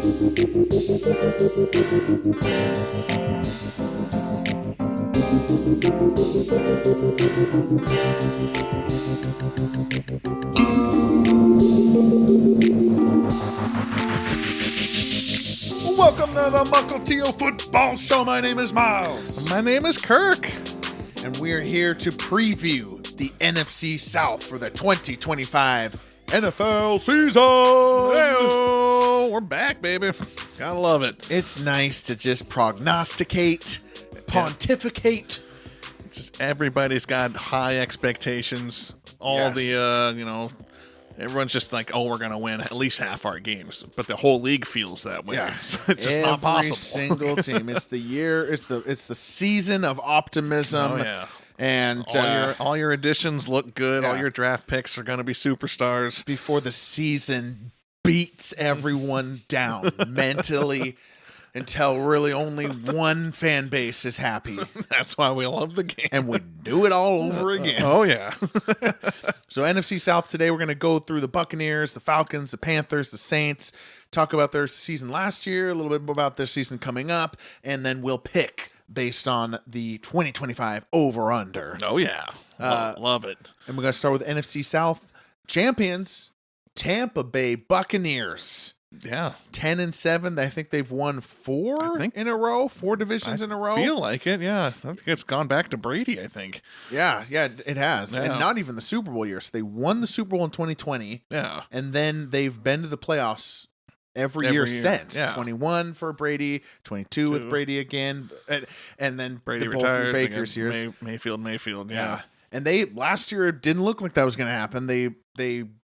Welcome to the Mukilteo Football Show. My name is Miles. My name is Kirk. And we're here to preview the NFC South for the 2025 NFL season. Hey-o, we're back, baby. Gotta love it. It's nice to just prognosticate, pontificate. Just everybody's got high expectations. All the, everyone's just like, oh, we're going to win at least half our games. But the whole league feels that way. Yeah. So it's just not possible. Every single team. It's the year. It's the season of optimism. Oh, yeah. And all your additions look good. Yeah. All your draft picks are going to be superstars. Before the season beats everyone down mentally until really only one fan base is happy. That's why we love the game. And we do it all over again. Oh, yeah. So NFC South today, we're going to go through the Buccaneers, the Falcons, the Panthers, the Saints, talk about their season last year, a little bit about their season coming up, and then we'll pick based on the 2025 over-under. Oh, yeah. Love it. And we're going to start with NFC South champions, Tampa Bay Buccaneers. Yeah. 10-7. I think they've won four in a row, four divisions in a row. Feel like it, yeah. I think it's gone back to Brady, I think. Yeah, it has. Yeah. And not even the Super Bowl year. So they won the Super Bowl in 2020. Yeah. And then they've been to the playoffs every year since. Yeah. 21 for Brady, 22 with Brady again. And then Brady both retires. Baker's years. Mayfield, yeah. And they last year it didn't look like that was going to happen. They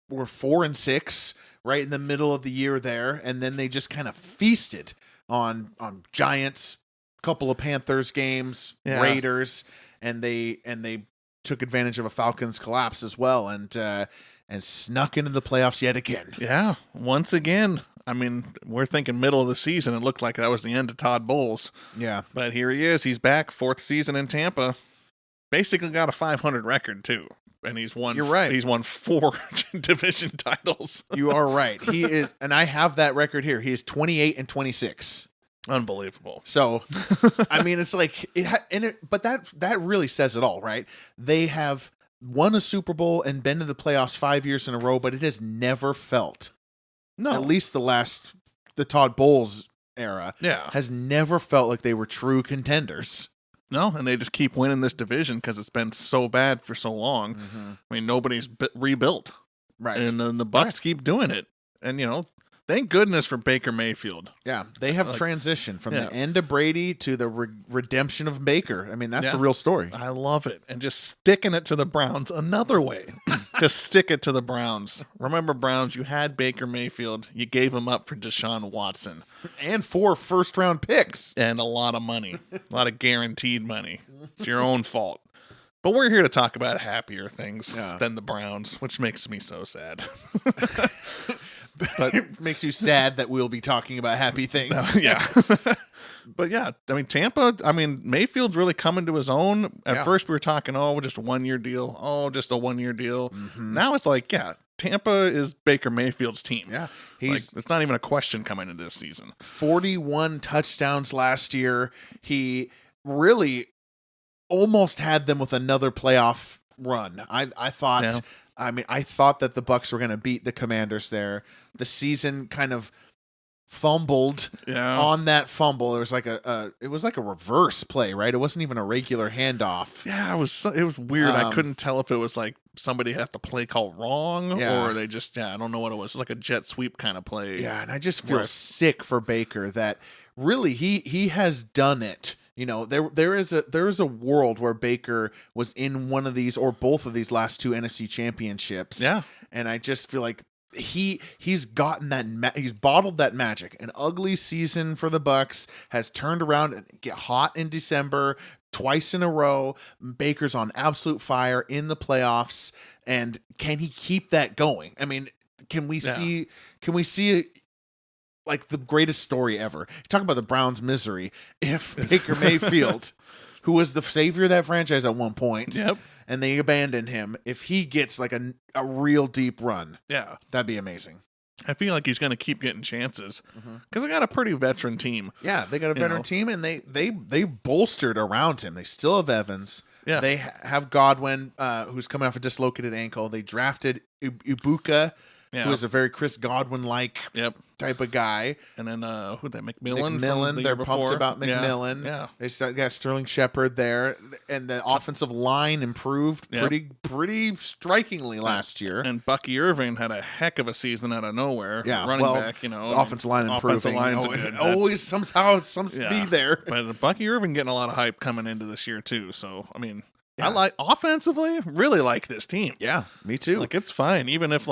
were 4-6 right in the middle of the year there, and then they just kind of feasted on Giants, couple of Panthers games, Raiders, and they took advantage of a Falcons collapse as well, and snuck into the playoffs yet again. Yeah, once again. I mean, we're thinking middle of the season. It looked like that was the end of Todd Bowles. Yeah, but here he is. He's back, fourth season in Tampa. Basically got a 500 record too. And he's won. You're right. He's won 4 division titles. You are right. He is, and I have that record here. He is 28-26. Unbelievable. So, I mean, it's like but that really says it all, right? They have won a Super Bowl and been to the playoffs 5 years in a row, but it has never felt. No, at least the Todd Bowles era, has never felt like they were true contenders. No, and they just keep winning this division because it's been so bad for so long. Mm-hmm. I mean, nobody's rebuilt. Right. And then the Bucs keep doing it. And, thank goodness for Baker Mayfield. Yeah, they have transitioned from the end of Brady to the redemption of Baker. I mean, that's the real story. I love it. And just sticking it to the Browns another way. Just stick it to the Browns. Remember, Browns, you had Baker Mayfield. You gave him up for Deshaun Watson. And 4 first-round picks. And a lot of money. A lot of guaranteed money. It's your own fault. But we're here to talk about happier things than the Browns, which makes me so sad. But it makes you sad that we'll be talking about happy things. Yeah. But yeah, I mean, Tampa, Mayfield's really coming to his own. At first we were talking, just a 1-year deal. Oh, just a 1-year deal. Mm-hmm. Now it's like, Tampa is Baker Mayfield's team. Yeah. It's not even a question coming into this season. 41 touchdowns last year. He really almost had them with another playoff run. I thought... Yeah. I thought that the Bucs were going to beat the Commanders there. The season kind of fumbled on that fumble. It was like a reverse play, right? It wasn't even a regular handoff. Yeah, it was weird. I couldn't tell if it was like somebody had the play call wrong or they just I don't know what it was. It was like a jet sweep kind of play. Yeah, and I just feel sick for Baker that really he has done it. There is a world where Baker was in one of these or both of these last 2 NFC championships. Yeah. And I just feel like he's gotten that he's bottled that magic. An ugly season for the Bucs has turned around and get hot in December twice in a row. Baker's on absolute fire in the playoffs, and can he keep that going? I mean, can we see like the greatest story ever? Talking about the Browns' misery. If Baker Mayfield, who was the savior of that franchise at one point, and they abandoned him, if he gets like a real deep run, that'd be amazing. I feel like he's going to keep getting chances because they got a pretty veteran team. Yeah, they got a veteran team, and they bolstered around him. They still have Evans. Yeah. They have Godwin, who's coming off a dislocated ankle. They drafted Ibuka, who is a very Chris Godwin-like type of guy. And then who'd they? McMillan. They're pumped about McMillan. Yeah. They got Sterling Shepard there, and the offensive line improved pretty strikingly last year. And Bucky Irving had a heck of a season out of nowhere. Yeah, running back. The offensive line improving. Always somehow be there. But Bucky Irving getting a lot of hype coming into this year too. So I mean. Yeah. I like offensively, really like this team. Yeah, me too. Like it's fine, even if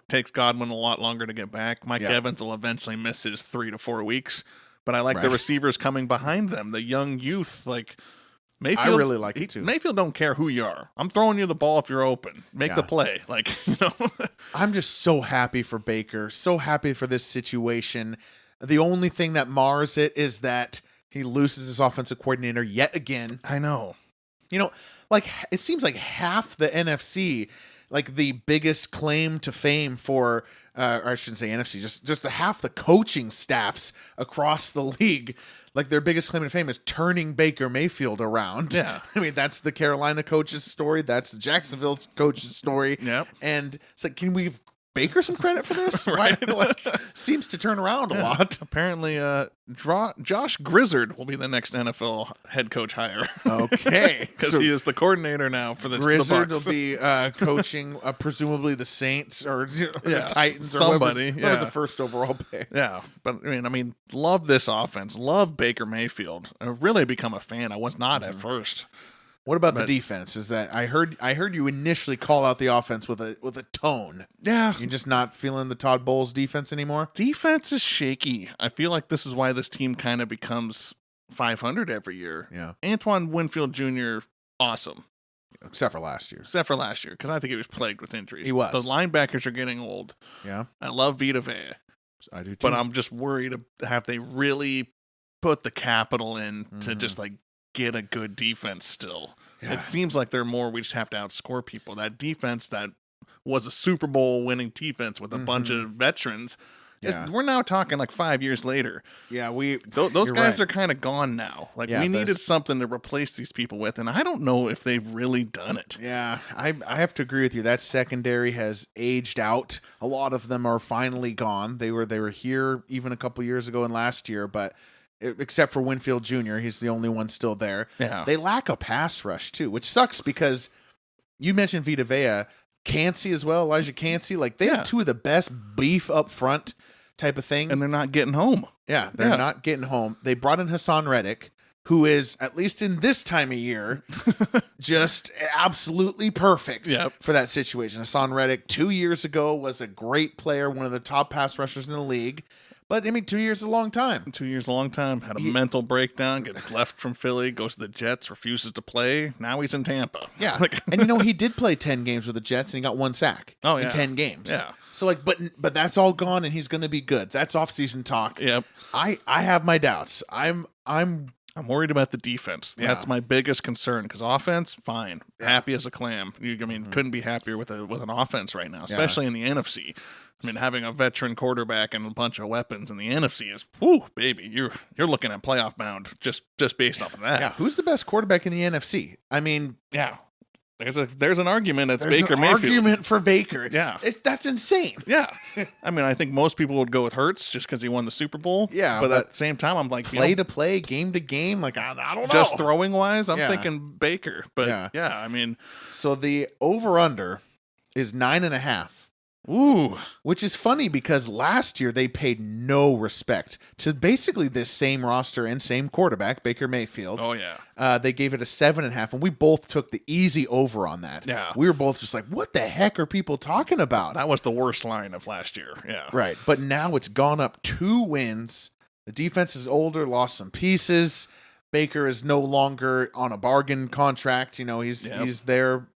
takes Godwin a lot longer to get back. Mike Evans will eventually miss his 3 to 4 weeks, but I like the receivers coming behind them, the young youth. Like Mayfield, I really like it too. Mayfield don't care who you are. I'm throwing you the ball if you're open. Make the play. Like I'm just so happy for Baker. So happy for this situation. The only thing that mars it is that he loses his offensive coordinator yet again. I know. Like it seems like half the NFC, like the biggest claim to fame for, or I shouldn't say NFC, just half the coaching staffs across the league, like their biggest claim to fame is turning Baker Mayfield around. Yeah. I mean, that's the Carolina coach's story. That's the Jacksonville coach's story. Yep. And it's like, can we give Baker some credit for this? Right. Seems to turn around a lot. Apparently, Josh Grizzard will be the next NFL head coach hire. Okay. Because he is the coordinator now for the Grizzard Bucs. will be coaching presumably the Saints or the Titans or somebody. That was the first overall pick. Yeah. But I mean, love this offense. Love Baker Mayfield. I've really become a fan. I was not at first. What about the defense? Is that I heard you initially call out the offense with a tone. Yeah. You're just not feeling the Todd Bowles defense anymore? Defense is shaky. I feel like this is why this team kind of becomes 500 every year. Yeah. Antoine Winfield Jr., awesome. Except for last year. Because I think he was plagued with injuries. He was. The linebackers are getting old. Yeah. I love Vita Vea. I do too. But I'm just worried have they really put the capital in to just get a good defense still. Yeah. It seems like we just have to outscore people. That defense that was a Super Bowl winning defense with a bunch of veterans, we're now talking like 5 years later. Yeah, those guys are kind of gone now. Like we needed something to replace these people with, and I don't know if they've really done it. Yeah, I have to agree with you. That secondary has aged out. A lot of them are finally gone. They were here even a couple years ago and last year, but except for Winfield Jr., he's the only one still there. Yeah. They lack a pass rush, too, which sucks because you mentioned Vita Vea, Cansey as well, Elijah Cansey. Like, they have two of the best beef up front type of things. And they're not getting home. Yeah, they're not getting home. They brought in Hassan Reddick, who is, at least in this time of year, just absolutely perfect for that situation. Hassan Reddick, 2 years ago, was a great player, one of the top pass rushers in the league. But, I mean, 2 years is a long time. 2 years is a long time. Had a mental breakdown, gets left from Philly, goes to the Jets, refuses to play. Now he's in Tampa. Yeah. And, he did play 10 games with the Jets, and he got 1 sack in 10 games. Yeah. So, but that's all gone, and he's going to be good. That's off-season talk. Yep. I have my doubts. I'm worried about the defense. Yeah. That's my biggest concern, because offense, fine. Happy as a clam. Couldn't be happier with an offense right now, especially in the NFC. I mean, having a veteran quarterback and a bunch of weapons in the NFC is, whoo, baby, you're looking at playoff bound just based off of that. Yeah, who's the best quarterback in the NFC? I mean, yeah, there's an argument that's Baker Mayfield. Argument for Baker. Yeah, that's insane. Yeah, I mean, I think most people would go with Hurts just because he won the Super Bowl. Yeah, but at the same time, I'm like play to play, game to game. Like I don't know. Just throwing wise, I'm thinking Baker. But yeah, I mean, so the over under is 9.5. Ooh. Which is funny because last year they paid no respect to basically this same roster and same quarterback, Baker Mayfield. Oh, yeah. They gave it a 7.5, and we both took the easy over on that. Yeah. We were both just like, what the heck are people talking about? That was the worst line of last year. Yeah. Right. But now it's gone up 2 wins. The defense is older, lost some pieces. Baker is no longer on a bargain contract. He's there.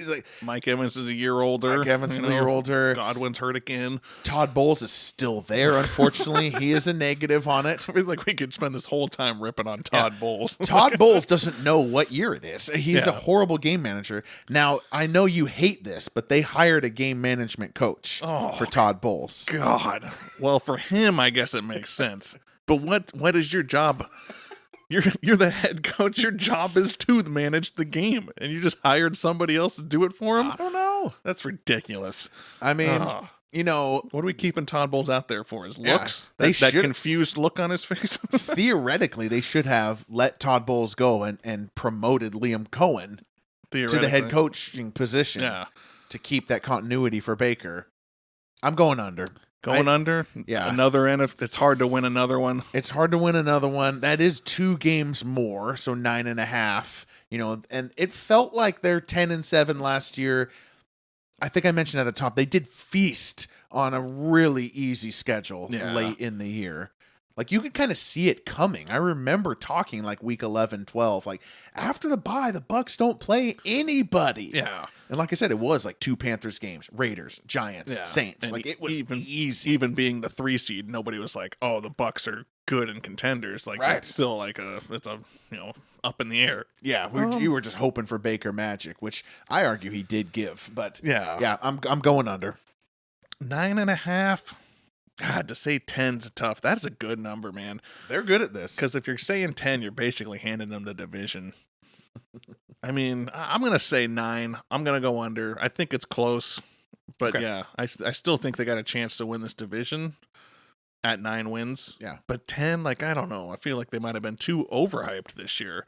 like Mike Evans is a year older. Mike Evans is a year older. Godwin's hurt again. Todd Bowles is still there, unfortunately. He is a negative on it. I mean, like, we could spend this whole time ripping on Todd Bowles. Todd Bowles doesn't know what year it is. He's a horrible game manager. Now, I know you hate this, but they hired a game management coach for Todd Bowles. God. Well, for him, I guess it makes sense. But what is your job? You're the head coach. Your job is to manage the game, and you just hired somebody else to do it for him? I don't know. That's ridiculous. I mean, what are we keeping Todd Bowles out there for? His looks? They that confused look on his face? Theoretically, they should have let Todd Bowles go and promoted Liam Cohen to the head coaching position to keep that continuity for Baker. I'm going under. Under? Yeah. Another it's hard to win another one. It's hard to win another one. That is 2 games more, so 9.5. And it felt like they're 10-7 last year. I think I mentioned at the top, they did feast on a really easy schedule late in the year. Like, you could kind of see it coming. I remember talking like week 11, 12. Like, after the bye, the Bucs don't play anybody. Yeah. And like I said, it was like 2 Panthers games, Raiders, Giants, Saints. And like, it was easy. Even being the 3 seed, nobody was like, "Oh, the Bucs are good and contenders." Like, it's still like it's up in the air. Yeah, you were just hoping for Baker magic, which I argue he did give. But I'm going under 9.5. God, to say 10's tough. That's a good number, man. They're good at this. Because if you're saying 10, you're basically handing them the division. I mean, I'm going to say 9. I'm going to go under. I think it's close. But I still think they got a chance to win this division at 9 wins. Yeah. But 10, I don't know. I feel like they might have been too overhyped this year.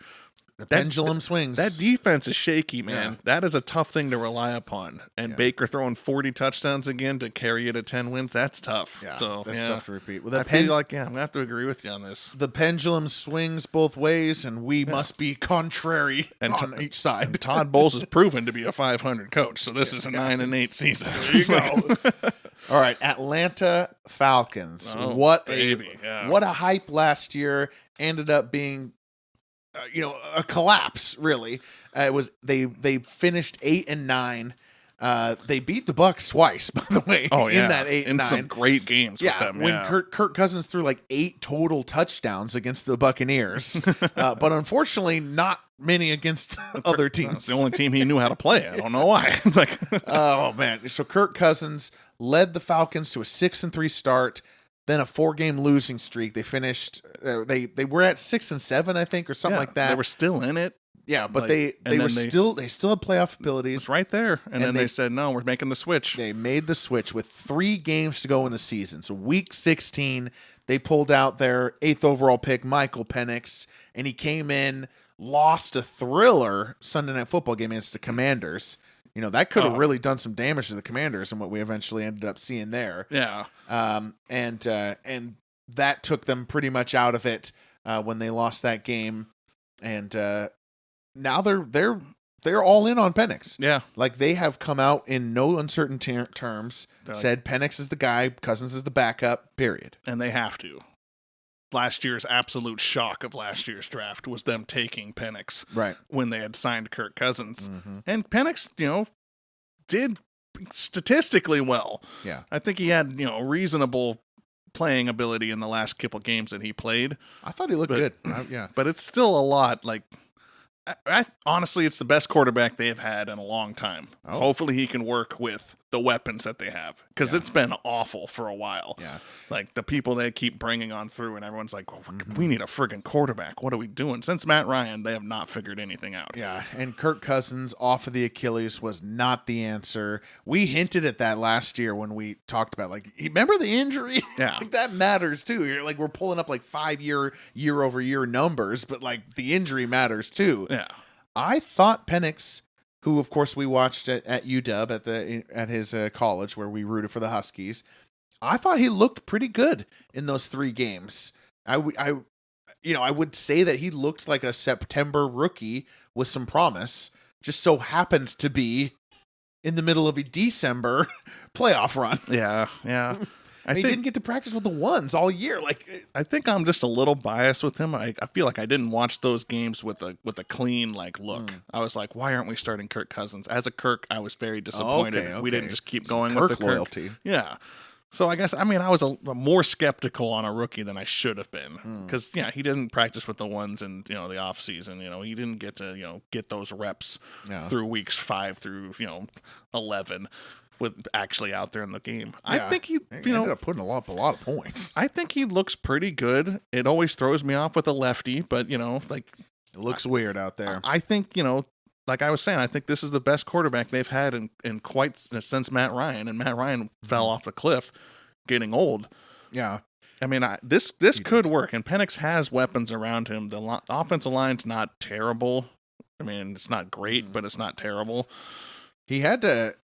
The pendulum swings. That defense is shaky, man. Yeah. That is a tough thing to rely upon. And Baker throwing 40 touchdowns again to carry you to 10 wins, that's tough. Yeah, so that's tough to repeat. Well, I feel like, I'm going to have to agree with you on this. The pendulum swings both ways, and we must be contrary on each side. And Todd Bowles has proven to be a 500 coach, so this is a 9-8 season. There you go. All right, Atlanta Falcons. Oh, what baby. What a hype last year. Ended up being a collapse, really. It was they finished 8-9. They beat the Bucs twice, by the way. Oh, yeah. In that 8-9. In some great games with them. When Kirk Cousins threw like 8 total touchdowns against the Buccaneers. But unfortunately, not many against other teams. It's the only team he knew how to play. I don't know why. Oh, man. So Kirk Cousins led the Falcons to a 6-3 start. Then a 4-game losing streak. They finished. They were at 6-7, I think, or something like that. They were still in it. Yeah, but they still had playoff abilities. It's right there, and then they said, "No, we're making the switch." They made the switch with 3 games to go in the season. So week 16, they pulled out their 8th overall pick, Michael Penix, and he came in, lost a thriller Sunday Night Football game against the Commanders. That could have really done some damage to the Commanders and what we eventually ended up seeing there. Yeah. And that took them pretty much out of it when they lost that game. And now they're all in on Penix. Yeah. Like, they have come out in no uncertain terms, said Penix is the guy, Cousins is the backup, period. And they have to. Last year's absolute shock of last year's draft was them taking Penix when they had signed Kirk Cousins. Mm-hmm. And Penix, did statistically well. Yeah. I think he had, reasonable playing ability in the last couple games that he played. I thought he looked good. Yeah. But it's still a lot. Honestly, it's the best quarterback they've had in a long time. Oh. Hopefully he can work with the weapons that they have, because it's been awful for a while. Yeah. Like, the people they keep bringing on through, and everyone's like, we need a friggin' quarterback. What are we doing? Since Matt Ryan, they have not figured anything out. Yeah, and Kirk Cousins off of the Achilles was not the answer. We hinted at that last year when we talked about, remember the injury? Yeah. That matters too. We're pulling up 5-year, year-over-year numbers, but the injury matters too. Yeah. I thought Penix, who of course we watched at UW at his college where we rooted for the Huskies, I thought he looked pretty good in those 3 games. I would say that he looked like a September rookie with some promise. Just so happened to be in the middle of a December playoff run. Yeah, yeah. He didn't get to practice with the ones all year. I think I'm just a little biased with him. I feel like I didn't watch those games with a clean look. I was like, why aren't we starting Kirk Cousins? As a Kirk, I was very disappointed. Okay. We didn't just keep going with the Kirk loyalty. Yeah. So I guess, I was a more skeptical on a rookie than I should have been. Because, he didn't practice with the ones in, the offseason. He didn't get to, get those reps through weeks 5 through, 11 with actually out there in the game. I think he ended up putting a lot of points. I think he looks pretty good. It always throws me off with a lefty, but, it looks weird out there. I think, like I was saying, I think this is the best quarterback they've had in quite since Matt Ryan, and Matt Ryan fell off the cliff, getting old. Yeah, this could work, and Penix has weapons around him. The offensive line's not terrible. It's not great, but it's not terrible. He had to.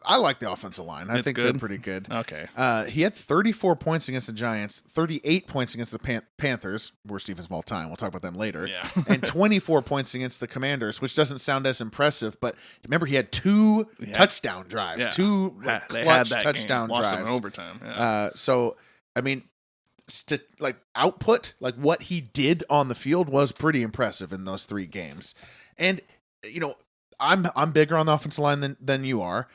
I like the offensive line. I think they're pretty good. Okay. He had 34 points against the Giants, 38 points against the Panthers, worst defense of all time. We'll talk about them later. Yeah. And 24 points against the Commanders, which doesn't sound as impressive, but remember he had 2 touchdown drives, 2 clutch touchdown drives. Lost in overtime. Yeah. Output, what he did on the field was pretty impressive in those 3 games. And I'm bigger on the offensive line than you are.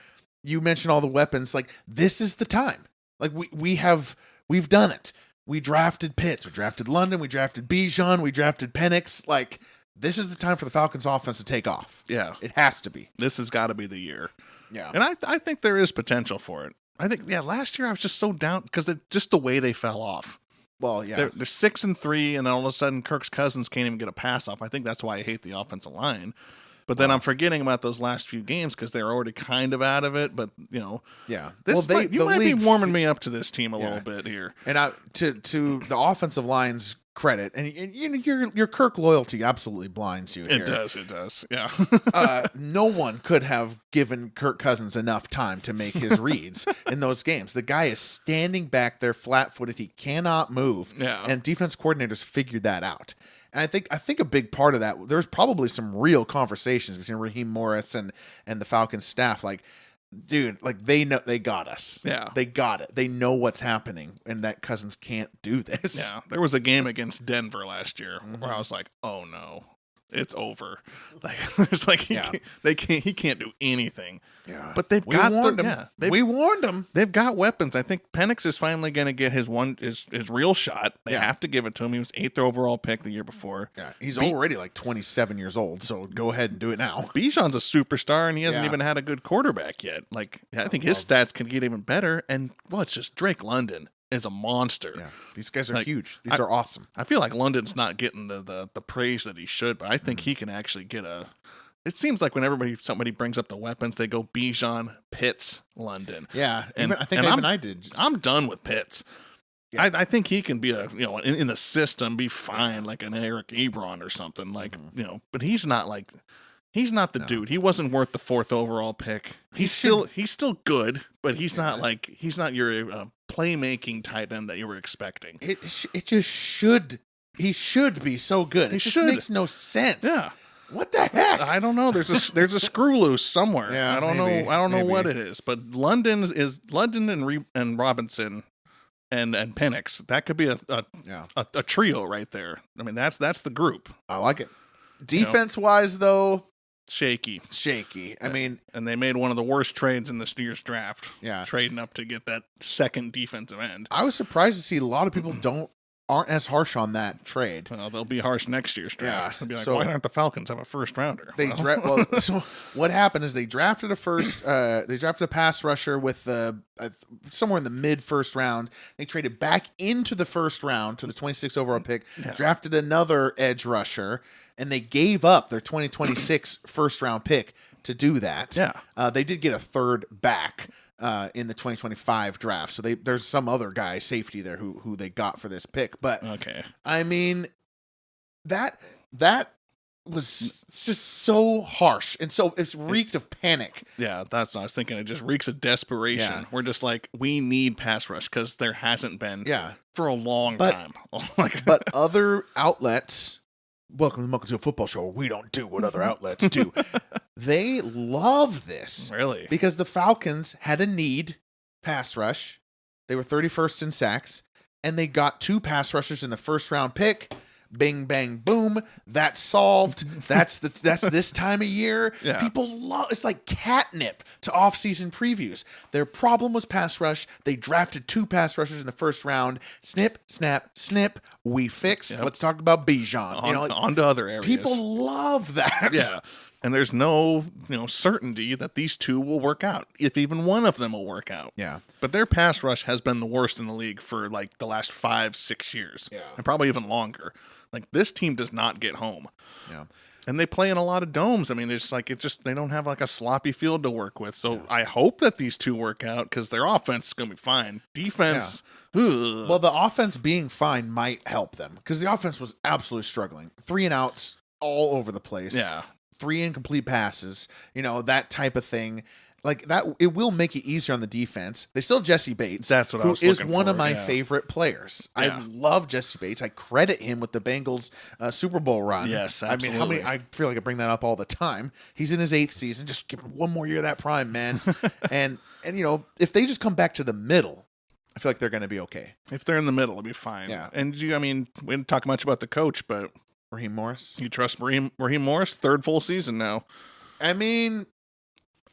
You mentioned all the weapons. This is the time. We've done it. We drafted Pitts. We drafted London. We drafted Bijan. We drafted Penix. This is the time for the Falcons offense to take off. Yeah. It has to be. This has got to be the year. Yeah. And I think there is potential for it. I think, last year I was just so down because just the way they fell off. Well, yeah. They're 6-3, and then all of a sudden Kirk's Cousins can't even get a pass off. I think that's why I hate the offensive line. But then I'm forgetting about those last few games because they're already kind of out of it. But yeah, you might be warming me up to this team a little bit here. And to the offensive line's credit, and your Kirk loyalty absolutely blinds you. It does. Yeah. No one could have given Kirk Cousins enough time to make his reads in those games. The guy is standing back there flat-footed. He cannot move. Yeah. And defense coordinators figured that out. And I think a big part of that, there's probably some real conversations between Raheem Morris and the Falcons staff. They know they got us. Yeah. They got it. They know what's happening, and that Cousins can't do this. Yeah. There was a game agained Denver last year where I was like, oh no, it's over. He can't do anything. Yeah. But we warned him. They've got weapons. I think Penix is finally going to get his real shot. They have to give it to him. He was 8th overall pick the year before. Yeah. He's already 27 years old, so go ahead and do it now. Bijan's a superstar, and he hasn't even had a good quarterback yet. I think his stats can get even better. And it's just Drake London is a monster. Yeah. These guys are huge. These are awesome. I feel like London's not getting the praise that he should, but I think he can actually get it seems like when somebody brings up the weapons, they go Bijan, Pitts, London. Yeah. I did. I'm done with Pitts. Yeah. I think he can be in the system, be fine, like an Eric Ebron or something, but he's not the dude. He wasn't worth the 4th overall pick. He's still good, but he's not your playmaking tight end that you were expecting. It just should. He should be so good. It just makes no sense. Yeah. What the heck? I don't know. There's a screw loose somewhere. Yeah, I don't know what it is. But London and Robinson and Penix. That could be a trio right there. That's the group. I like it. Defense wise though, shaky. And they made one of the worst trades in this year's draft. Yeah. Trading up to get that second defensive end. I was surprised to see a lot of people aren't as harsh on that trade. Well, they'll be harsh next year's draft. They'll be like, why aren't the Falcons have a first rounder? So what happened is they drafted a pass rusher with somewhere in the mid first round. They traded back into the first round to the 26th overall pick, drafted another edge rusher, and they gave up their 2026 first round pick to do that. Yeah. They did get a third back in the 2025 draft. So there's some other guy, safety there, who they got for this pick. But okay. That was just so harsh. And so it's reeked of panic. Yeah, that's what I was thinking. It just reeks of desperation. Yeah. We're just like, we need pass rush because there hasn't been for a long time. But other outlets, welcome to the Mukilteo Football Show, we don't do what other outlets do. They love this. Really? Because the Falcons had a need pass rush. They were 31st in sacks, and they got 2 pass rushers in the first-round pick. Bing, bang, boom. That's solved. That's this time of year. Yeah. People love. It's like catnip to offseason previews. Their problem was pass rush. They drafted 2 pass rushers in the first round. Snip, snap, snip. We fix. Yep. Let's talk about Bijan. On to other areas. People love that. Yeah. And there's no, certainty that these 2 will work out, if even one of them will work out. Yeah. But their pass rush has been the worst in the league for like the last 5-6 years. Yeah. And probably even longer. Like, this team does not get home. Yeah. And they play in a lot of domes. I mean, they don't have like a sloppy field to work with. So I hope that these 2 work out because their offense is going to be fine. Defense, well, the offense being fine might help them because the offense was absolutely struggling. 3 and outs all over the place. Yeah. 3 incomplete passes, that type of thing. Like that, it will make it easier on the defense. They still have Jesse Bates. That's what I was who is looking one for, of my yeah. favorite players. Yeah. I love Jesse Bates. I credit him with the Bengals Super Bowl run. Yes, absolutely. I feel like I bring that up all the time. He's in his 8th season. Just give him one more year of that prime, man. and if they just come back to the middle, I feel like they're going to be okay. If they're in the middle, it'll be fine. Yeah. And we didn't talk much about the coach, but Raheem Morris. You trust Raheem Morris? 3rd full season now. I mean,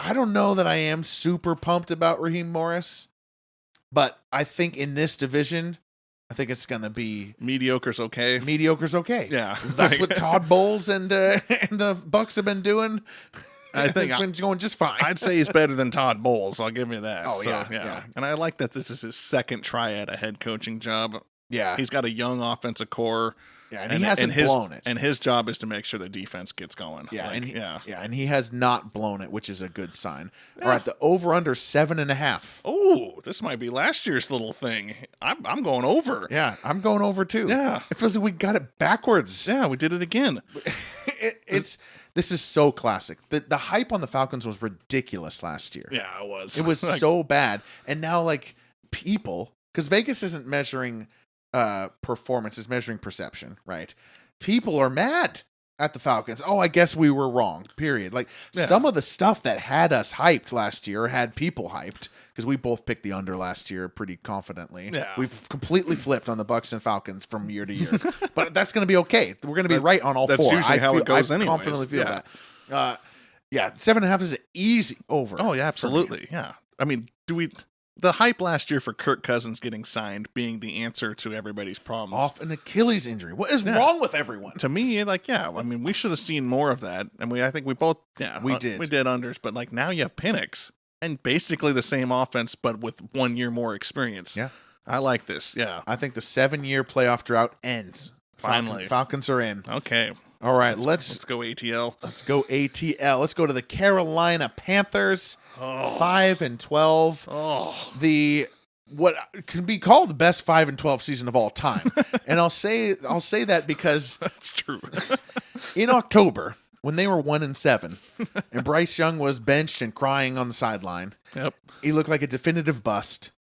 I don't know that I am super pumped about Raheem Morris, but I think in this division, I think it's going to be mediocre's okay. Mediocre's okay. Yeah. That's what Todd Bowles and the Bucs have been doing. I think it's been going just fine. I'd say he's better than Todd Bowles. I'll give you that. Oh, yeah. And I like that this is his 2nd try at a head coaching job. Yeah. He's got a young offensive core. Yeah, and he hasn't blown it. And his job is to make sure the defense gets going. Yeah, and he has not blown it, which is a good sign. Yeah. All right, the over/under 7.5. Oh, this might be last year's little thing. I'm going over. Yeah, I'm going over too. Yeah, it feels like we got it backwards. Yeah, we did it again. This is so classic. The hype on the Falcons was ridiculous last year. Yeah, it was. It was so bad, and now people, because Vegas isn't measuring performance, is measuring perception, right? People are mad at the Falcons. Oh, I guess we were wrong, period. Some of the stuff that had us hyped last year had people hyped, because we both picked the under last year pretty confidently. Yeah. We've completely flipped on the Bucs and Falcons from year to year. But that's going to be okay. We're going to be right on all 4. That's usually how it goes anyways. I confidently feel that. 7.5 is an easy over. Oh, yeah, absolutely. Yeah. I mean, the hype last year for Kirk Cousins getting signed being the answer to everybody's problems. Off an Achilles injury. What is wrong with everyone? To me, we should have seen more of that. And I think we both, we did. We did unders. But now you have Penix and basically the same offense, but with 1 year more experience. Yeah. I like this. Yeah. I think the 7-year playoff drought ends. Finally. Falcons are in. Okay. All right, let's go ATL. Let's go ATL. Let's go to the Carolina Panthers. 5-12. Oh. What can be called the best 5-12 season of all time. And I'll say that because that's true. In October, when they were 1-7, and Bryce Young was benched and crying on the sideline, yep, he looked like a definitive bust.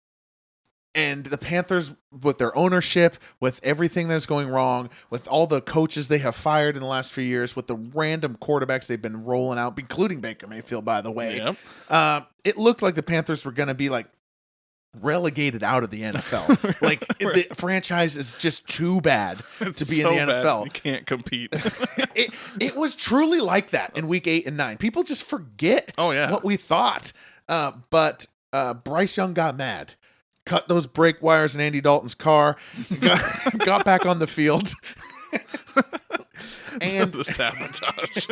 And the Panthers, with their ownership, with everything that's going wrong, with all the coaches they have fired in the last few years, with the random quarterbacks they've been rolling out, including Baker Mayfield, by the way, it looked like the Panthers were going to be relegated out of the NFL. The franchise is just too bad to be in the NFL. You can't compete. It was truly like that in week 8 and 9. People just forget what we thought. But Bryce Young got mad. Cut those brake wires in Andy Dalton's car, got back on the field, and the sabotage,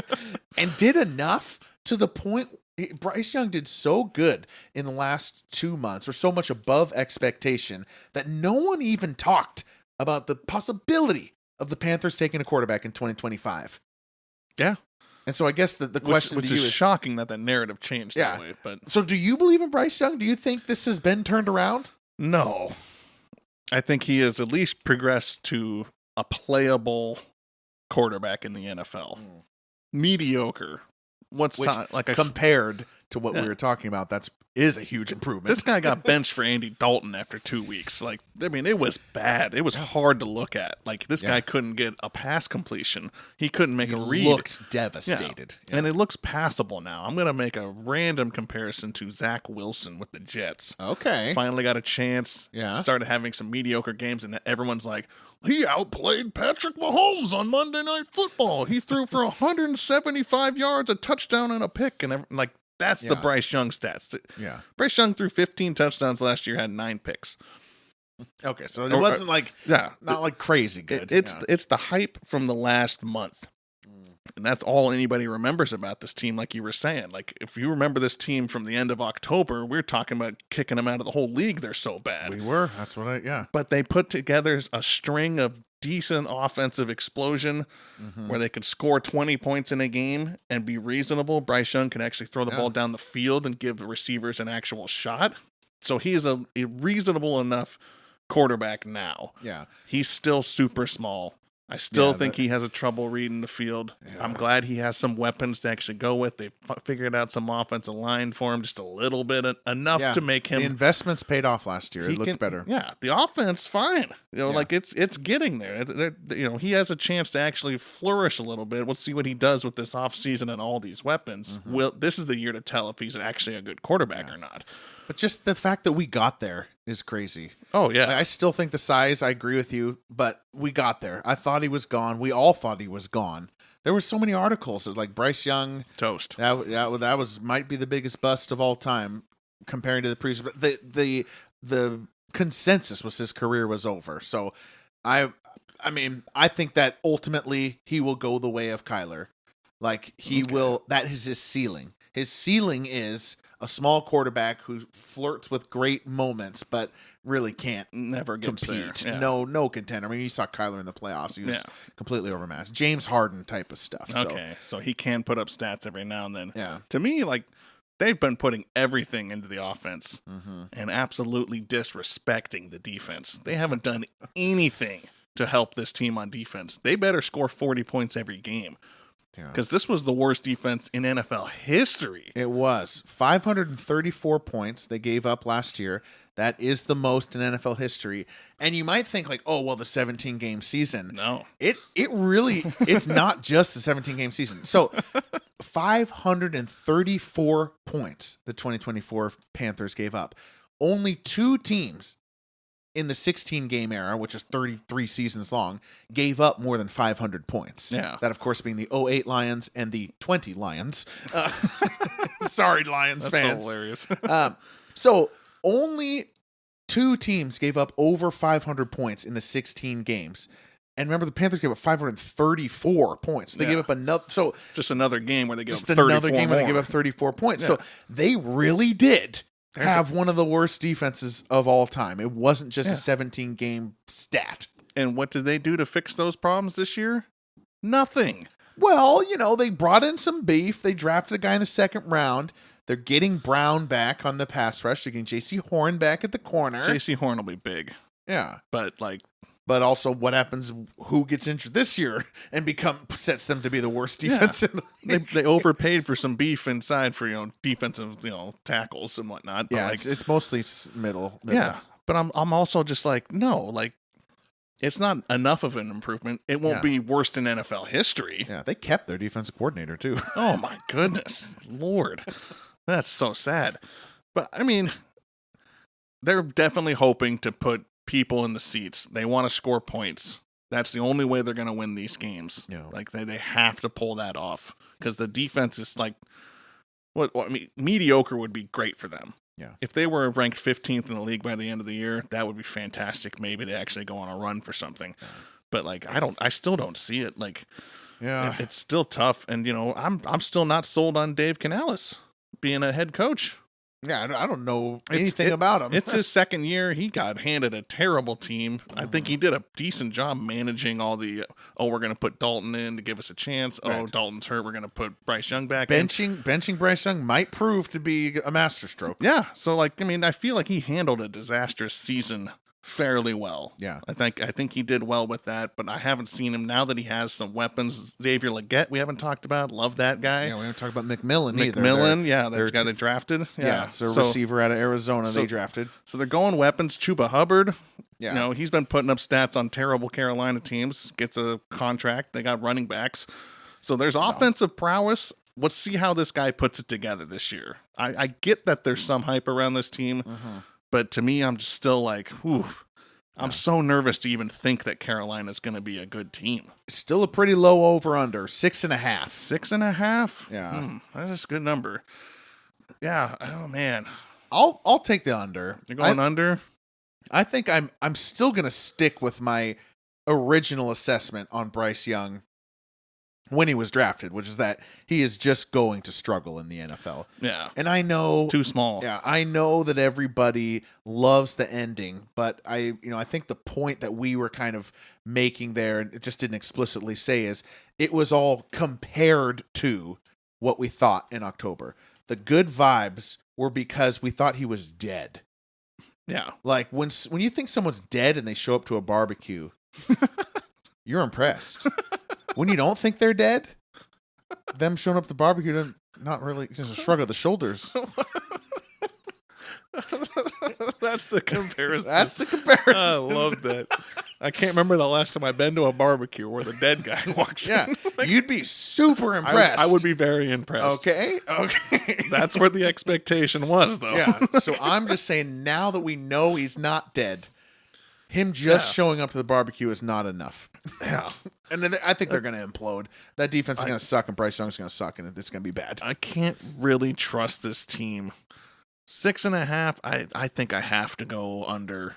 and did enough to the point. Bryce Young did so good in the last 2 months, or so much above expectation, that no one even talked about the possibility of the Panthers taking a quarterback in 2025. Yeah. And so I guess the question which to you is shocking that narrative changed that way. But so do you believe in Bryce Young? Do you think this has been turned around? No. I think he has at least progressed to a playable quarterback in the NFL. Mediocre. Compared to what we were talking about, is a huge improvement. This guy got benched for Andy Dalton after 2 weeks. Like, I mean, it was bad. It was hard to look at. Like, this guy couldn't get a pass completion. He couldn't make a read. He looked devastated. Yeah. And it looks passable now. I'm going to make a random comparison to Zach Wilson with the Jets. Okay. Finally got a chance. Yeah. Started having some mediocre games, and everyone's like, he outplayed Patrick Mahomes on Monday Night Football. He threw for 175 yards, a touchdown, and a pick. And, like, that's the Bryce Young stats. Yeah. Bryce Young threw 15 touchdowns last year, had 9 picks. Okay, so it wasn't like not like crazy good. It's the hype from the last month. And that's all anybody remembers about this team, like you were saying. Like, if you remember this team from the end of October, we're talking about kicking them out of the whole league. They're so bad. We were. That's what But they put together a string of decent offensive explosion where they could score 20 points in a game and be reasonable. Bryce Young can actually throw the ball down the field and give the receivers an actual shot. So he is a reasonable enough quarterback now. Yeah. He's still super small. I still think he has a trouble reading the field. Yeah. I'm glad he has some weapons to actually go with. They figured out some offensive line for him, just a little bit, enough to make him. The investments paid off last year. It looked better. Yeah, the offense, fine. Like it's getting there. He has a chance to actually flourish a little bit. We'll see what he does with this offseason and all these weapons. This is the year to tell if he's actually a good quarterback or not. But just the fact that we got there is crazy. Oh, yeah. I still think the size, I agree with you, but we got there. I thought he was gone. We all thought he was gone. There were so many articles like Bryce Young. Toast. That might be the biggest bust of all time comparing to the previous. But the consensus was his career was over. So I think that ultimately he will go the way of Kyler. Like he will, that is his ceiling. His ceiling is a small quarterback who flirts with great moments, but really can't never compete. There. Yeah. No contender. I mean, you saw Kyler in the playoffs. He was completely overmatched. James Harden type of stuff. Okay, so he can put up stats every now and then. Yeah. To me, like, they've been putting everything into the offense and absolutely disrespecting the defense. They haven't done anything to help this team on defense. They better score 40 points every game. Because this was the worst defense in NFL history. It was 534 points they gave up last year. That is the most in NFL history. And you might think like, oh, well, the 17-game season. No. It really, it's not just the 17-game season. So 534 points the 2024 Panthers gave up. Only 2 teams in the 16-game era, which is 33 seasons long, gave up more than 500 points. Yeah. That, of course, being the 08 Lions and the 20 Lions. Sorry, Lions fans. That's hilarious. So only 2 teams gave up over 500 points in the 16 games. And remember, the Panthers gave up 534 points. They gave up another. So just another game where they gave up 34 another game where they gave up 34 points. Yeah. So they really did have one of the worst defenses of all time. It wasn't just a 17-game stat. And what did they do to fix those problems this year? Nothing. Well, they brought in some beef. They drafted a guy in the 2nd round. They're getting Brown back on the pass rush. They're getting J.C. Horn back at the corner. J.C. Horn will be big. Yeah. But also, what happens? Who gets injured this year and sets them to be the worst defense in the league? They overpaid for some beef inside for defensive tackles and whatnot. But it's mostly middle. Yeah, but I'm also just like, no, it's not enough of an improvement. It won't be worse than NFL history. Yeah, they kept their defensive coordinator too. Oh my goodness, Lord, that's so sad. But I mean, they're definitely hoping to put people in the seats. They want to score points. That's the only way they're going to win these games. Yeah. They have to pull that off because the defense is mediocre would be great for them. Yeah. If they were ranked 15th in the league by the end of the year, that would be fantastic. Maybe they actually go on a run for something. Yeah. But I still don't see it. It's still tough. And I'm still not sold on Dave Canales being a head coach. Yeah, I don't know anything about him. It's his 2nd year. He got handed a terrible team. I think he did a decent job managing all the, we're going to put Dalton in to give us a chance. Right. Oh, Dalton's hurt. We're going to put Bryce Young back in. Benching Bryce Young might prove to be a masterstroke. Yeah. So, I feel like he handled a disastrous season fairly well. Yeah. I think he did well with that, but I haven't seen him now that he has some weapons. Xavier Legette, we haven't talked about. Love that guy. Yeah, we haven't talked about McMillan either. That guy they drafted. Yeah, so receiver out of Arizona they drafted. So they're going weapons. Chuba Hubbard. Yeah. You know, he's been putting up stats on terrible Carolina teams. Gets a contract. They got running backs. So there's offensive prowess. Let's see how this guy puts it together this year. I get that there's some hype around this team, but to me, I'm just still like, I'm so nervous to even think that Carolina's going to be a good team. Still a pretty low over-under, 6.5. 6.5? Yeah. That is a good number. Yeah. Oh, man. I'll take the under. You're going under? I think I'm still going to stick with my original assessment on Bryce Young when he was drafted, which is that he is just going to struggle in the NFL. Yeah. And I know it's too small. Yeah, I know that everybody loves the ending, but I think the point that we were kind of making there, and it just didn't explicitly say, is it was all compared to what we thought in October. The good vibes were because we thought he was dead. Yeah. Like when you think someone's dead and they show up to a barbecue, you're impressed. When you don't think they're dead, them showing up at the barbecue, not really, just a shrug of the shoulders. That's the comparison. That's the comparison. I love that. I can't remember the last time I've been to a barbecue where the dead guy walks in. You'd be super impressed. I would be very impressed. Okay. That's where the expectation was, though. Yeah. So I'm just saying, now that we know he's not dead, him just showing up to the barbecue is not enough. Yeah. And then I think they're going to implode. That defense is going to suck, and Bryce Young's going to suck, and it's going to be bad. I can't really trust this team. 6.5, I think I have to go under.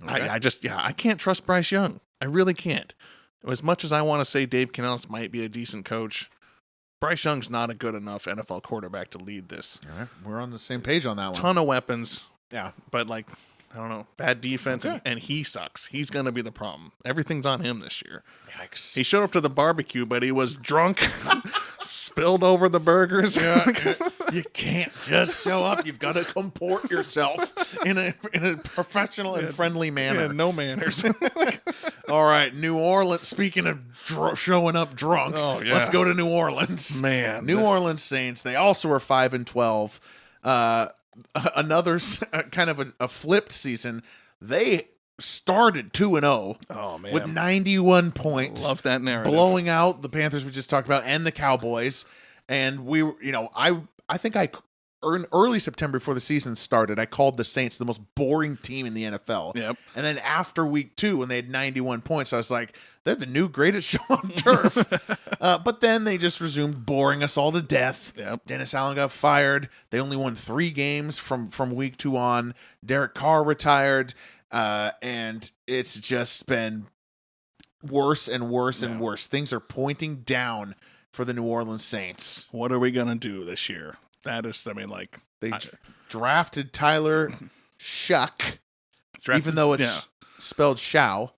Okay. I can't trust Bryce Young. I really can't. As much as I want to say Dave Canales might be a decent coach, Bryce Young's not a good enough NFL quarterback to lead this. All right. We're on the same page on that one. Ton of weapons. Yeah. But I don't know, bad defense, Okay. and he sucks. He's going to be the problem. Everything's on him this year. Yikes. He showed up to the barbecue, but he was drunk, spilled over the burgers. Yeah, you can't just show up. You've got to comport yourself in a professional and friendly manner. Yeah, no manners. All right, New Orleans. Speaking of showing up drunk, let's go to New Orleans. Man, New Orleans Saints. They also are 5-12. Another kind of a flipped season. They started 2-0. Oh man, with 91 points. Love that narrative. Blowing out the Panthers we just talked about and the Cowboys. And we were, I think in early September before the season started, I called the Saints the most boring team in the NFL. Yep. And then after week 2, when they had 91 points, I was like, they're the new greatest show on turf. But then they just resumed boring us all to death. Yep. Dennis Allen got fired. They only won 3 games from week 2 on. Derek Carr retired. And it's just been worse and worse and worse. Things are pointing down for the New Orleans Saints. What are we going to do this year? That is, They drafted Tyler Shuck, even though it's spelled Shao.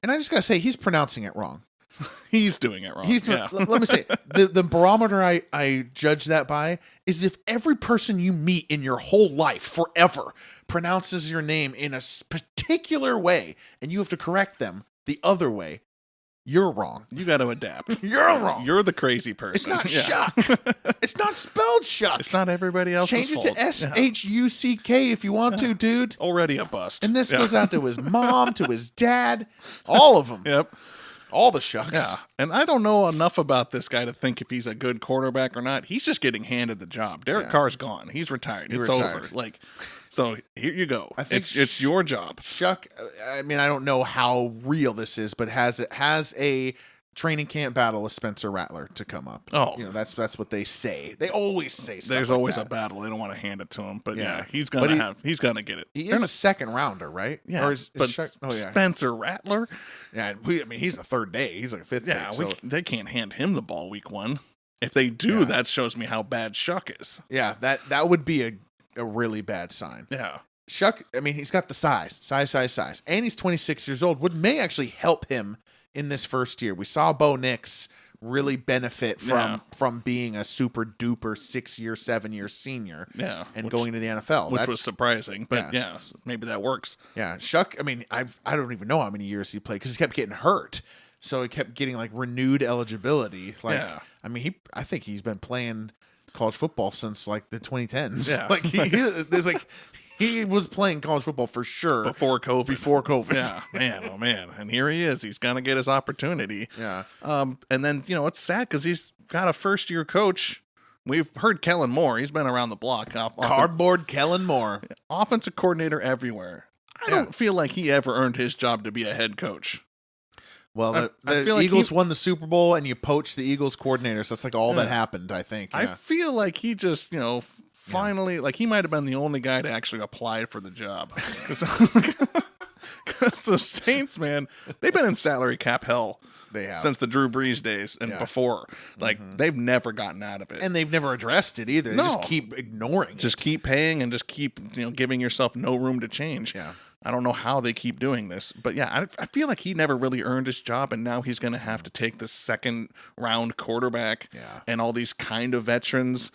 And I just got to say, he's pronouncing it wrong. He's doing it wrong. Let me say, the barometer I judge that by is if every person you meet in your whole life forever pronounces your name in a particular way and you have to correct them the other way, you're wrong. You got to adapt. You're wrong. You're the crazy person. It's not Shuck. It's not spelled Shuck. It's not everybody else's Change it fault. to S-H-U-C-K if you want to, dude. Already a bust. And this goes out to his mom, to his dad, all of them. Yep. All the Shucks. Yeah. And I don't know enough about this guy to think if he's a good quarterback or not. He's just getting handed the job. Derek Carr's gone. He's retired. It's over. So here you go. I think it's your job. Shuck, I mean, I don't know how real this is, but has a training camp battle with Spencer Rattler to come up. Oh. That's what they say. They always say stuff There's like always that. a battle. They don't want to hand it to him. But he's But gonna get it. He is a second rounder, right? Yeah. Or is Shuck, Spencer Rattler? Yeah, he's the third day. He's like a fifth day. Yeah, they can't hand him the ball week 1. If they do, that shows me how bad Shuck is. Yeah, that would be a really bad sign. Yeah. Shuck, I mean, he's got the size. And he's 26 years old, which may actually help him in this first year. We saw Bo Nix really benefit from being a super duper 6-year, 7-year senior and going to the NFL. Which was surprising, but maybe that works. Yeah. Shuck, I mean, I don't even know how many years he played because he kept getting hurt. So he kept getting like renewed eligibility. Like, I mean, I think he's been playing college football since like the 2010s. Yeah. Like he was playing college football for sure before COVID. Yeah, man, oh man, and here he is. He's gonna get his opportunity. Yeah. And then it's sad because he's got a first-year coach. We've heard Kellen Moore. He's been around the block. Cardboard Kellen Moore, offensive coordinator everywhere. I don't feel like he ever earned his job to be a head coach. Well, the Eagles won the Super Bowl, and you poached the Eagles coordinator, so that's like all that happened, I think. Yeah. I feel like he just, finally, like he might have been the only guy to actually apply for the job. Because the Saints, man, they've been in salary cap hell. They have. Since the Drew Brees days and before. Like, they've never gotten out of it. And they've never addressed it either. They just keep ignoring it. Just keep paying and just keep, giving yourself no room to change. Yeah. I don't know how they keep doing this. But, yeah, I feel like he never really earned his job, and now he's going to have to take the second-round quarterback and all these kind of veterans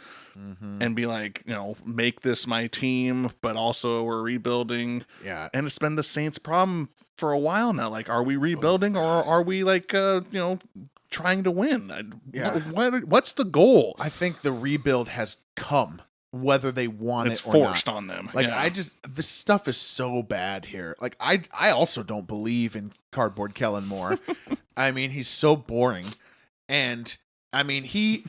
and be like, make this my team, but also we're rebuilding. Yeah. And it's been the Saints' problem for a while now. Like, are we rebuilding or are we, like, trying to win? Yeah. What's the goal? I think the rebuild has come. Whether they want it's it or not. It's forced on them. Like, this stuff is so bad here. Like, I also don't believe in Cardboard Kellen Moore. I mean, he's so boring. And, I mean, he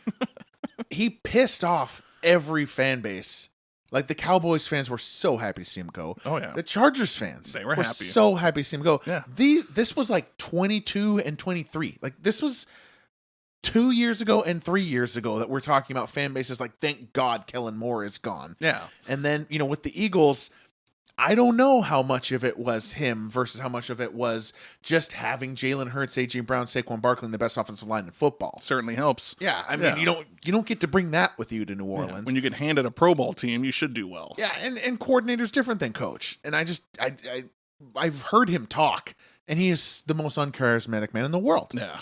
pissed off every fan base. Like, the Cowboys fans were so happy to see him go. Oh, yeah. The Chargers fans were happy. So happy to see him go. Yeah. This was like 22 and 23. Like, this was 2 years ago and 3 years ago that we're talking about fan bases like, thank God Kellen Moore is gone. Yeah. And then, with the Eagles, I don't know how much of it was him versus how much of it was just having Jalen Hurts, A.J. Brown, Saquon Barkley, and the best offensive line in football. Certainly helps. Yeah, I mean, you don't get to bring that with you to New Orleans. Yeah. When you get handed a Pro Bowl team, you should do well. Yeah, and coordinator's different than coach. And I've heard him talk, and he is the most uncharismatic man in the world. Yeah.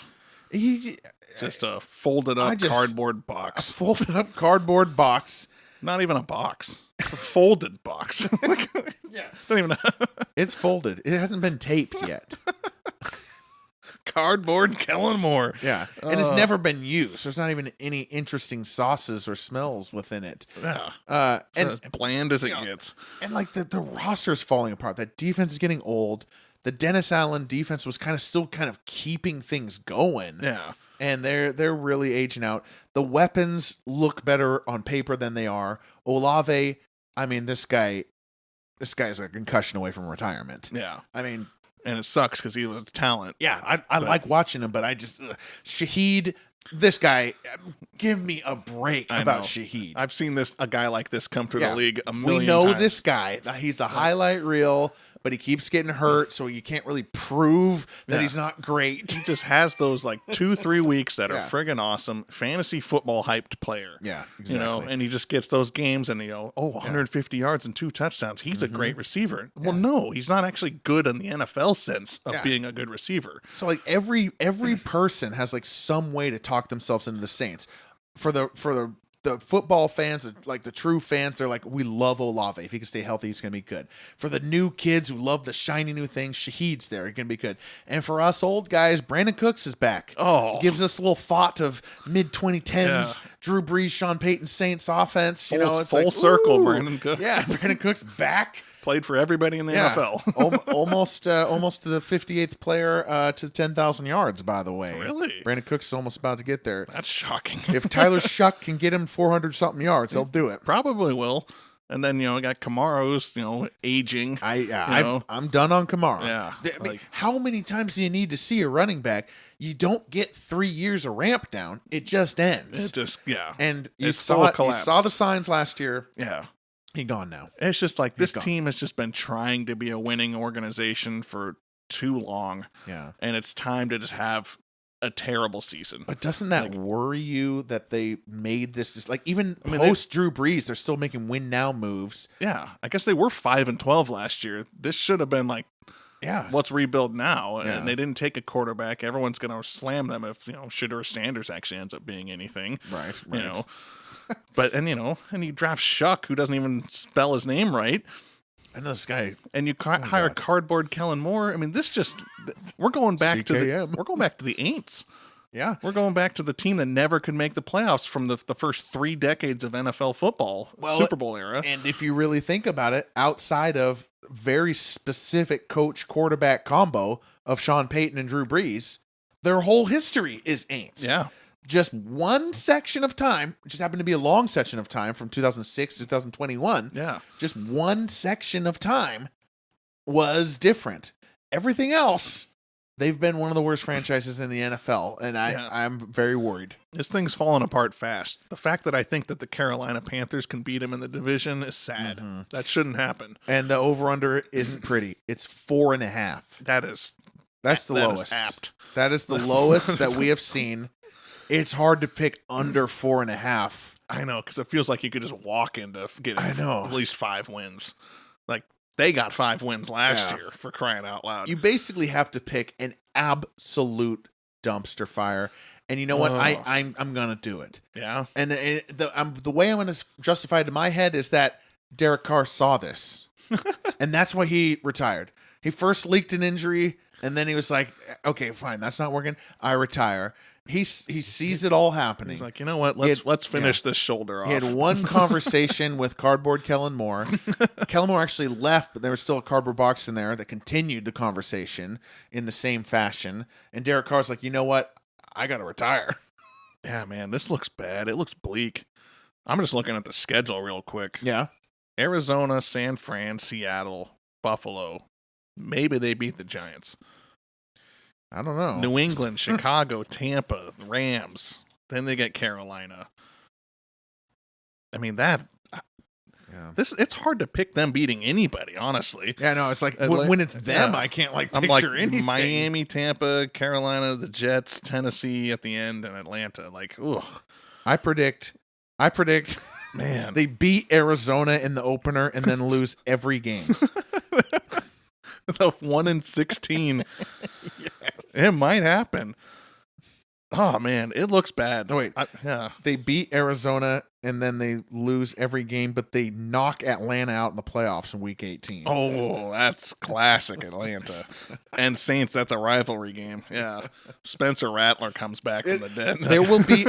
He just a folded up cardboard box. A folded up cardboard box. Not even a box. It's a folded box. Yeah. Don't even know. It's folded. It hasn't been taped yet. Cardboard Kellen Moore. Yeah. And it's never been used. There's not even any interesting sauces or smells within it. Yeah. And as bland as it gets. And like the roster's falling apart. That defense is getting old. The Dennis Allen defense was still keeping things going. Yeah. And they're really aging out. The weapons look better on paper than they are. Olave, I mean, this guy is a concussion away from retirement. Yeah. I mean, and it sucks because he was a talent. Yeah, I like watching him, but I just Shaheed, this guy, give me a break about Shaheed. I've seen a guy like this come through the league a million times. We know times. this guy. He's a highlight reel, but he keeps getting hurt, so you can't really prove that he's not great. He just has those 2-3 weeks that are friggin' awesome. Fantasy football hyped player. Yeah, exactly. And he just gets those games and 150 yards and 2 touchdowns. He's a great receiver. Well, no, he's not actually good in the NFL sense of being a good receiver. So every person has some way to talk themselves into the Saints. For the football fans, the true fans, they're like, we love Olave. If he can stay healthy, he's going to be good. For the new kids who love the shiny new things, Shaheed's there. He's going to be good. And for us old guys, Brandon Cooks is back. Oh. Gives us a little thought of mid-2010s, Drew Brees, Sean Payton, Saints offense. It's full circle, Brandon Cooks. Yeah, Brandon Cooks back. Played for everybody in the NFL. almost to the 58th player to 10,000 yards, by the way. Really? Brandon Cooks is almost about to get there. That's shocking. If Tyler Shuck can get him 400-something yards, he'll do it. Probably will. And then, I got Kamara who's, aging. I'm done on Kamara. Yeah. How many times do you need to see a running back? You don't get 3 years of ramp down. It just ends. And you saw the signs last year. Yeah. He's gone now. It's just this team has just been trying to be a winning organization for too long. Yeah. And it's time to just have a terrible season. But doesn't that worry you that they made this even post Drew Brees, they're still making win now moves? Yeah. I guess they were 5-12 last year. This should have been Yeah. Let's rebuild now. Yeah. And they didn't take a quarterback. Everyone's going to slam them if, Shedeur Sanders actually ends up being anything. Right. But, and you draft Shuck, who doesn't even spell his name right. I know this guy. And you hire cardboard Kellen Moore. I mean, we're going back to the Aints. Yeah. We're going back to the team that never could make the playoffs from the first 3 decades of NFL football, Super Bowl era. And if you really think about it, outside of very specific coach quarterback combo of Sean Payton and Drew Brees, their whole history is Aints. Yeah. Just one section of time, just happened to be a long section of time from 2006 to 2021. Yeah. Just one section of time was different. Everything else, they've been one of the worst franchises in the NFL, and I'm very worried. This thing's falling apart fast. The fact that I think that the Carolina Panthers can beat them in the division is sad. Mm-hmm. That shouldn't happen. And the over-under isn't pretty. It's 4.5. That's the lowest. Is apt. That is the lowest that we have seen. It's hard to pick under 4.5. I know, because it feels like you could just walk into getting at least 5 wins. Like, they got 5 wins last year, for crying out loud. You basically have to pick an absolute dumpster fire. And you know what? I'm going to do it. Yeah. And the way I'm going to justify it in my head is that Derek Carr saw this. And that's why he retired. He first leaked an injury, and then he was like, okay, fine, that's not working. I retire. He sees it all happening. He's like, you know what? Let's finish this shoulder off. He had one conversation with cardboard Kellen Moore. Kellen Moore actually left, but there was still a cardboard box in there that continued the conversation in the same fashion. And Derek Carr's like, you know what? I got to retire. Yeah, man, this looks bad. It looks bleak. I'm just looking at the schedule real quick. Yeah. Arizona, San Fran, Seattle, Buffalo. Maybe they beat the Giants. I don't know. New England, Chicago, Tampa, Rams. Then they get Carolina. I mean, it's hard to pick them beating anybody, honestly. Yeah, no, it's like when it's them, I can't picture anything. Miami, Tampa, Carolina, the Jets, Tennessee at the end, and Atlanta. Like, ooh. I predict man, they beat Arizona in the opener and then lose every game. The 1-16. Yes. It might happen. Oh, man. It looks bad. Oh, wait. They beat Arizona and then they lose every game, but they knock Atlanta out in the playoffs in week 18. Oh, that's classic Atlanta. And Saints, that's a rivalry game. Yeah. Spencer Rattler comes back from the dead. There will be,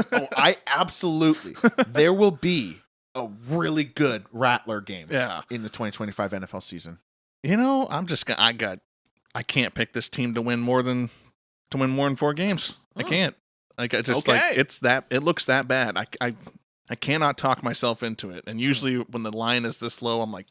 there will be a really good Rattler game in the 2025 NFL season. You know, I can't pick this team to win more than 4 games. I can't. It looks that bad. I cannot talk myself into it. And usually when the line is this low, I'm like,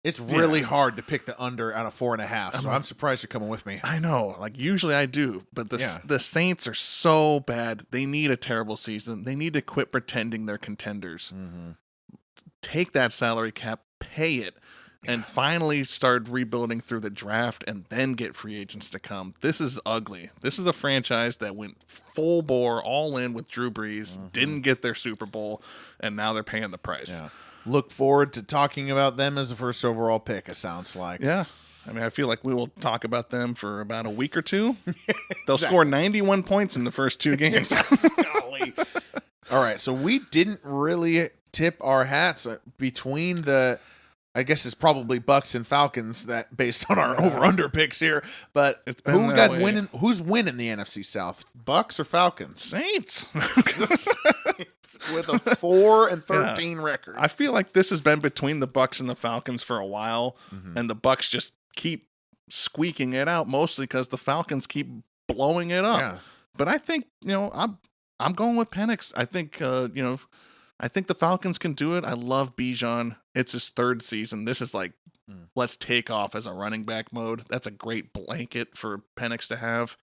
it's really hard to pick the under out of 4.5. So I'm surprised you're coming with me. I know. Like usually I do, but the Saints are so bad. They need a terrible season. They need to quit pretending they're contenders. Mm-hmm. Take that salary cap, pay it. And finally start rebuilding through the draft and then get free agents to come. This is ugly. This is a franchise that went full bore, all in with Drew Brees, didn't get their Super Bowl, and now they're paying the price. Yeah. Look forward to talking about them as a first overall pick, it sounds like. Yeah. I mean, I feel like we will talk about them for about a week or two. They'll score 91 points in the first 2 games. Golly. All right, so we didn't really tip our hats between the... I guess it's probably Bucks and Falcons that based on our over-under picks here. But who's winning the NFC South? Bucks or Falcons? Saints. With a 4-13 record. I feel like this has been between the Bucks and the Falcons for a while, and the Bucks just keep squeaking it out, mostly because the Falcons keep blowing it up. Yeah. But I think, I'm going with Penix. I think, I think the Falcons can do it. I love Bijan. It's his 3rd season. This is like, let's take off as a running back mode. That's a great blanket for Penix to have.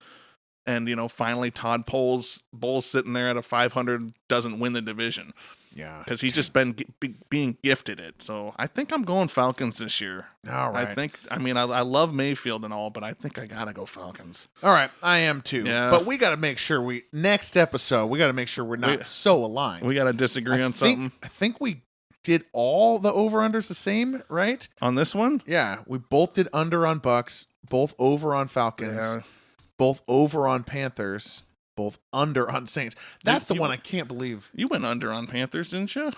And, finally Todd Bowles sitting there at a 500 doesn't win the division. Yeah. Because he's just been being gifted it. So I think I'm going Falcons this year. All right. I love Mayfield and all, but I think I got to go Falcons. All right. I am too. Yeah. But we got to make sure next episode, we got to make sure we're not so aligned. We got to disagree on something. I think we did all the over-unders the same, right? On this one? Yeah. We both did under on Bucks. both over on Falcons, Yeah. both over on Panthers, both under on Saints. That's the one I can't believe. You went under on Panthers, didn't you?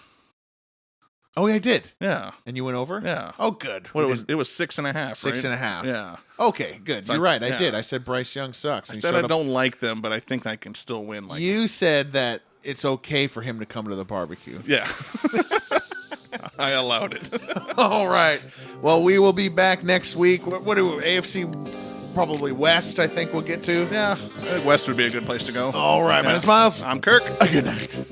Oh, yeah, I did. Yeah. And you went over? Yeah. Oh, good. What it was 6.5. 6.5. Yeah. Okay, good. So You're right. I did. I said Bryce Young sucks. I said I don't like them, but I think I can still win. You said that it's okay for him to come to the barbecue. Yeah. I allowed it. All right. Well, we will be back next week. What do AFC? Probably West, I think we'll get to. Yeah. I think West would be a good place to go. All right. My name's Miles. I'm Kirk. Good night.